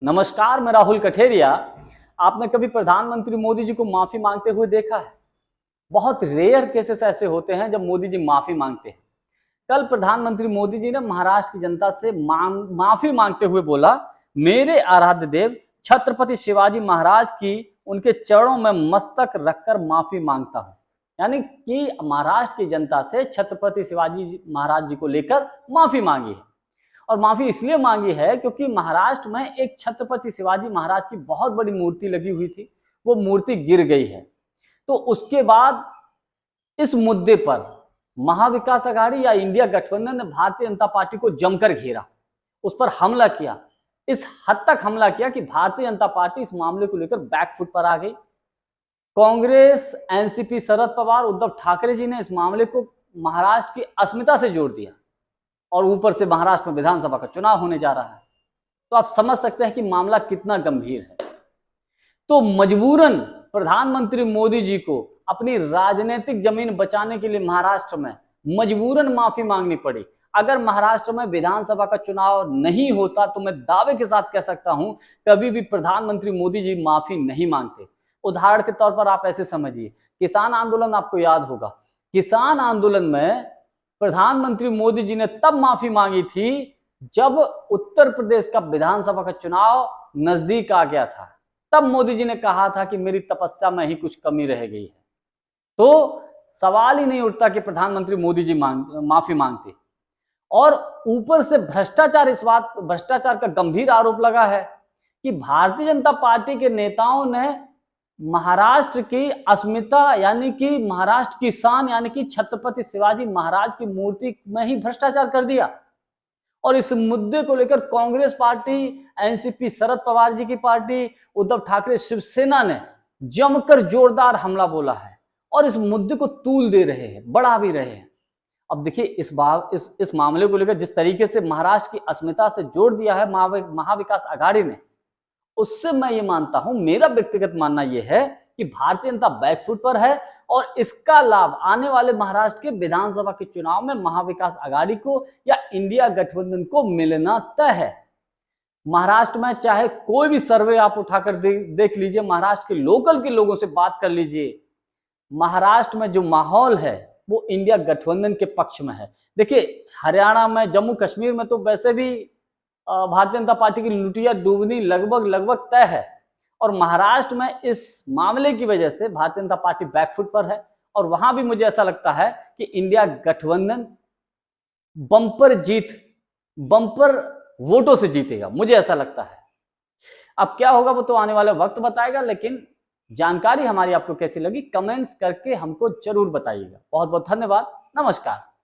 नमस्कार, मैं राहुल कठेरिया। आपने कभी प्रधानमंत्री मोदी जी को माफी मांगते हुए देखा है? बहुत रेयर केसेस ऐसे होते हैं जब मोदी जी माफी मांगते हैं। कल प्रधानमंत्री मोदी जी ने महाराष्ट्र की जनता से माफी मांगते हुए बोला, मेरे आराध्य देव छत्रपति शिवाजी महाराज की उनके चरणों में मस्तक रखकर माफी मांगता हूं। यानी कि महाराष्ट्र की जनता से छत्रपति शिवाजी महाराज जी को लेकर माफी मांगी है। और माफी इसलिए मांगी है क्योंकि महाराष्ट्र में एक छत्रपति शिवाजी महाराज की बहुत बड़ी मूर्ति लगी हुई थी, वो मूर्ति गिर गई है। तो उसके बाद इस मुद्दे पर महाविकास अघाड़ी या इंडिया गठबंधन ने भारतीय जनता पार्टी को जमकर घेरा, उस पर हमला किया। इस हद तक हमला किया कि भारतीय जनता पार्टी इस मामले को लेकर बैकफुट पर आ गई। कांग्रेस, एनसीपी, शरद पवार, उद्धव ठाकरे जी ने इस मामले को महाराष्ट्र की अस्मिता से जोड़ दिया और ऊपर से महाराष्ट्र में विधानसभा का चुनाव होने जा रहा है। तो आप समझ सकते हैं कि मामला कितना गंभीर है। तो मजबूरन प्रधानमंत्री मोदी जी को अपनी राजनीतिक जमीन बचाने के लिए महाराष्ट्र में मजबूरन माफी मांगनी पड़ी। अगर महाराष्ट्र में विधानसभा का चुनाव नहीं होता तो मैं दावे के साथ कह सकता हूं कभी भी प्रधानमंत्री मोदी जी माफी नहीं मांगते। उदाहरण के तौर पर आप ऐसे समझिए, किसान आंदोलन आपको याद होगा। किसान आंदोलन में प्रधानमंत्री मोदी जी ने तब माफी मांगी थी जब उत्तर प्रदेश का विधानसभा का चुनाव नजदीक आ गया था। तब मोदी जी ने कहा था कि मेरी तपस्या में ही कुछ कमी रह गई है। तो सवाल ही नहीं उठता कि प्रधानमंत्री मोदी जी माफी मांगते। और ऊपर से भ्रष्टाचार का गंभीर आरोप लगा है कि भारतीय जनता पार्टी के नेताओं ने महाराष्ट्र की अस्मिता यानी कि महाराष्ट्र की शान यानी कि छत्रपति शिवाजी महाराज की मूर्ति में ही भ्रष्टाचार कर दिया। और इस मुद्दे को लेकर कांग्रेस पार्टी, एनसीपी, शरद पवार जी की पार्टी, उद्धव ठाकरे शिवसेना ने जमकर जोरदार हमला बोला है और इस मुद्दे को तूल दे रहे हैं, बढ़ा भी रहे हैं। अब देखिए इस मामले को लेकर जिस तरीके से महाराष्ट्र की अस्मिता से जोड़ दिया है महाविकास अघाड़ी ने, उससे मैं ये मानता हूं, मेरा व्यक्तिगत मानना यह है कि भारतीय जनता बैकफुट पर है और इसका लाभ आने वाले महाराष्ट्र के विधानसभा के चुनाव में महाविकास अघाड़ी को या इंडिया गठबंधन को मिलना तय है। महाराष्ट्र में चाहे कोई भी सर्वे आप उठाकर देख लीजिए, महाराष्ट्र के लोकल के लोगों से बात कर लीजिए, महाराष्ट्र में जो माहौल है वो इंडिया गठबंधन के पक्ष में है। देखिए हरियाणा में, जम्मू कश्मीर में तो वैसे भी भारतीय जनता पार्टी की लुटिया डूबनी लगभग तय है और महाराष्ट्र में इस मामले की वजह से भारतीय जनता पार्टी बैकफुट पर है और वहां भी मुझे ऐसा लगता है कि इंडिया गठबंधन बम्पर वोटों से जीतेगा, मुझे ऐसा लगता है। अब क्या होगा वो तो आने वाला वक्त बताएगा, लेकिन जानकारी हमारी आपको कैसी लगी कमेंट्स करके हमको जरूर बताइएगा। बहुत बहुत धन्यवाद। नमस्कार।